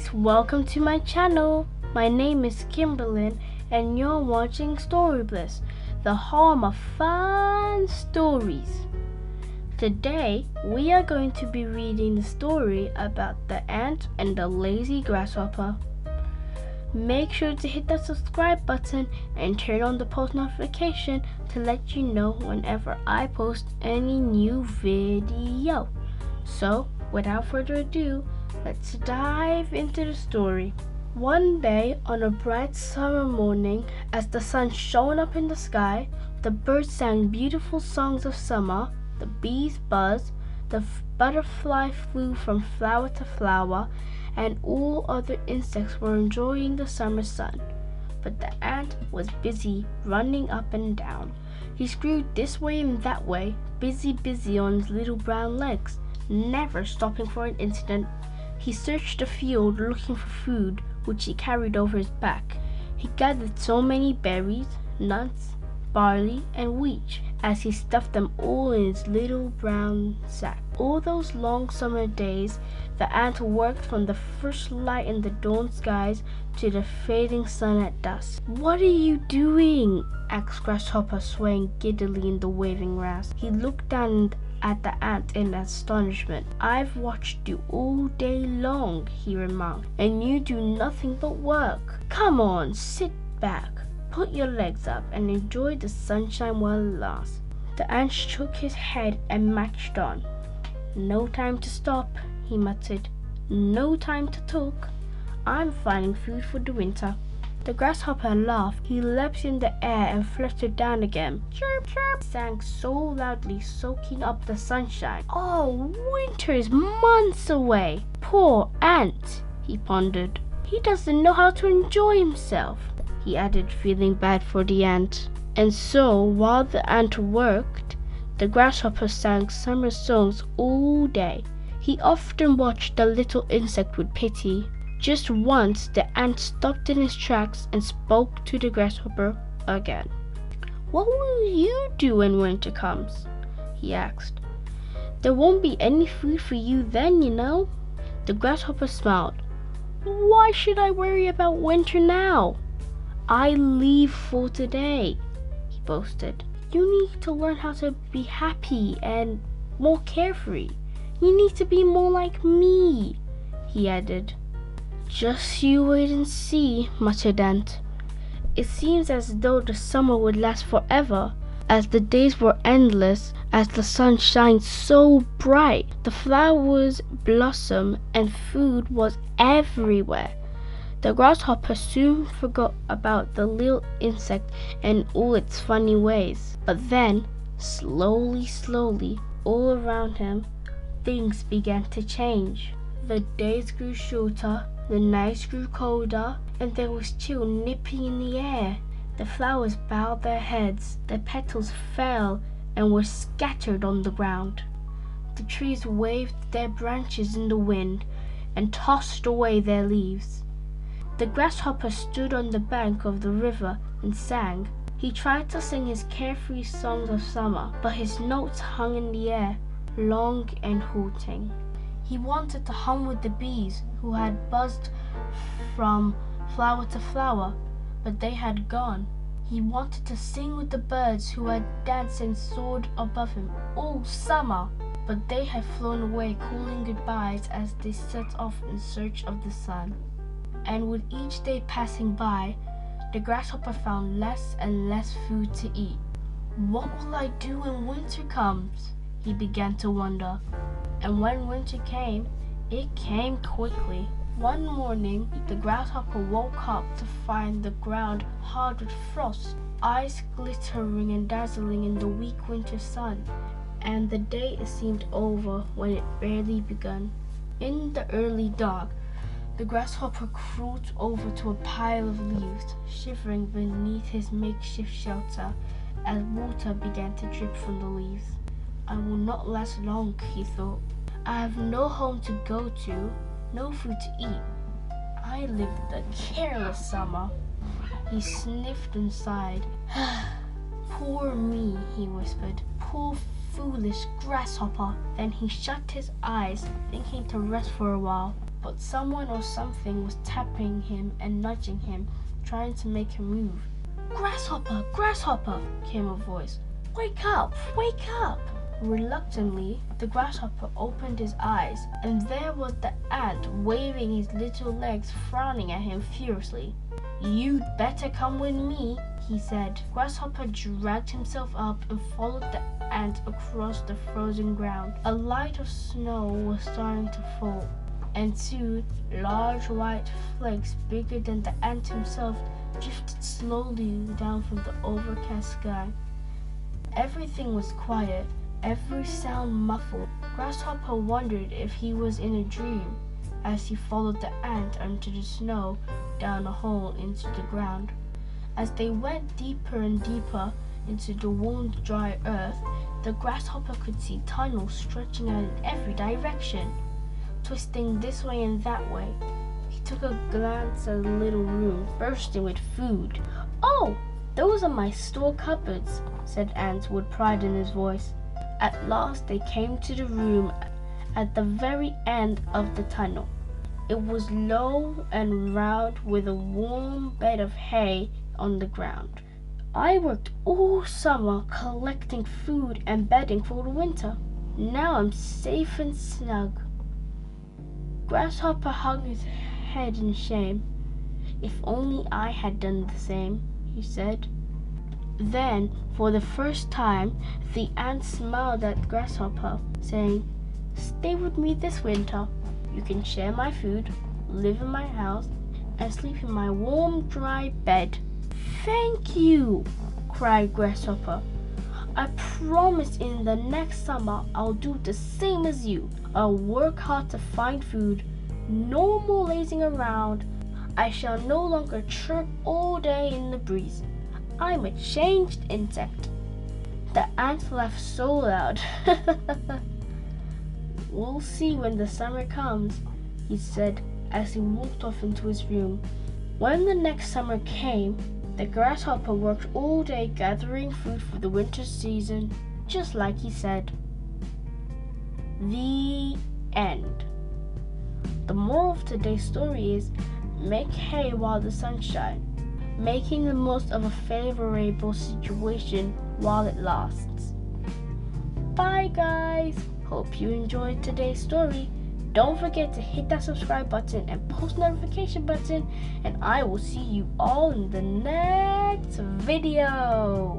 guys, welcome to my channel. My name is Kimberlyn and you're watching Story Bliss, the home of fun stories. Today we are going to be reading the story about the ant and the lazy grasshopper. Make sure to hit that subscribe button and turn on the post notification to let you know whenever I post any new video. So without further ado, let's dive into the story. One day on a bright summer morning, as the sun shone up in the sky, the birds sang beautiful songs of summer, the bees buzzed, the butterfly flew from flower to flower, and all other insects were enjoying the summer sun. But the ant was busy running up and down. He screwed this way and that way, busy on his little brown legs, never stopping for an instant. He searched the field looking for food, which he carried over his back. He gathered so many berries, nuts, barley, and wheat as he stuffed them all in his little brown sack. All those long summer days, the ant worked from the first light in the dawn skies to the fading sun at dusk. "What are you doing?" asked Grasshopper, swaying giddily in the waving grass. He looked down at the ant in astonishment. "I've watched you all day long," he remarked, "and you do nothing but work. Come on, sit back, put your legs up, and enjoy the sunshine while it lasts." The ant shook his head and marched on. "No time to stop," he muttered. "No time to talk. I'm finding food for the winter." The grasshopper laughed. He leapt in the air and fluttered down again. Chirp, chirp, sang so loudly, soaking up the sunshine. "Oh, winter is months away. Poor ant," he pondered. "He doesn't know how to enjoy himself," he added, feeling bad for the ant. And so, while the ant worked, the grasshopper sang summer songs all day. He often watched the little insect with pity. Just once, the ant stopped in his tracks and spoke to the grasshopper again. "What will you do when winter comes?" he asked. "There won't be any food for you then, you know." The grasshopper smiled. "Why should I worry about winter now? I leave for today," he boasted. "You need to learn how to be happy and more carefree. You need to be more like me," he added. "Just you wait and see," muttered Ant. It seems as though the summer would last forever, as the days were endless, as the sun shines so bright, the flowers blossom, and food was everywhere. The grasshopper soon forgot about the little insect and all its funny ways. But then, slowly, all around him, things began to change. The days grew shorter, the nights grew colder, and there was chill nipping in the air. The flowers bowed their heads, the petals fell and were scattered on the ground. The trees waved their branches in the wind and tossed away their leaves. The grasshopper stood on the bank of the river and sang. He tried to sing his carefree songs of summer, but his notes hung in the air, long and halting. He wanted to hum with the bees who had buzzed from flower to flower, but they had gone. He wanted to sing with the birds who had danced and soared above him all summer, but they had flown away, calling goodbyes as they set off in search of the sun. And with each day passing by, the grasshopper found less and less food to eat. "What will I do when winter comes?" he began to wonder. And when winter came, it came quickly. One morning, the grasshopper woke up to find the ground hard with frost, eyes glittering and dazzling in the weak winter sun, and the day seemed over when it barely begun. In the early dark, the grasshopper crawled over to a pile of leaves, shivering beneath his makeshift shelter as water began to drip from the leaves. "I will not last long," he thought. "I have no home to go to, no food to eat. I lived a careless summer." He sniffed and sighed. "Poor me," he whispered. "Poor foolish grasshopper." Then he shut his eyes, thinking to rest for a while. but someone or something was tapping him and nudging him, trying to make him move. "Grasshopper, Grasshopper," came a voice. "Wake up, wake up!" Reluctantly, the grasshopper opened his eyes, and there was the ant waving his little legs, frowning at him fiercely. "You'd better come with me," he said. Grasshopper dragged himself up and followed the ant across the frozen ground. A light of snow was starting to fall, and soon large white flakes bigger than the ant himself drifted slowly down from the overcast sky. Everything was quiet, every sound muffled. Grasshopper wondered if he was in a dream as he followed the ant under the snow down a hole into the ground. As they went deeper and deeper into the warm, dry earth, the grasshopper could see tunnels stretching out in every direction, twisting this way and that way. He took a glance at the little room, bursting with food. "Oh, those are my store cupboards," said Ant with pride in his voice. At last they came to the room at the very end of the tunnel. It was low and round with a warm bed of hay on the ground. "I worked all summer collecting food and bedding for the winter. Now I'm safe and snug." Grasshopper hung his head in shame. "If only I had done the same," he said. Then, for the first time, the ant smiled at Grasshopper, saying, "Stay with me this winter. You can share my food, live in my house, and sleep in my warm, dry bed." "Thank you," cried Grasshopper. "I promise in the next summer I'll do the same as you. I'll work hard to find food. No more lazing around. I shall no longer chirp all day in the breeze. I'm a changed insect." The ant laughed so loud. "We'll see when the summer comes," he said as he walked off into his room. When the next summer came, the grasshopper worked all day gathering food for the winter season, just like he said. The end. The moral of today's story is make hay while the sun shines, making the most of a favorable situation while it lasts. Bye guys! Hope you enjoyed today's story. Don't forget to hit that subscribe button and post notification button, and I will see you all in the next video.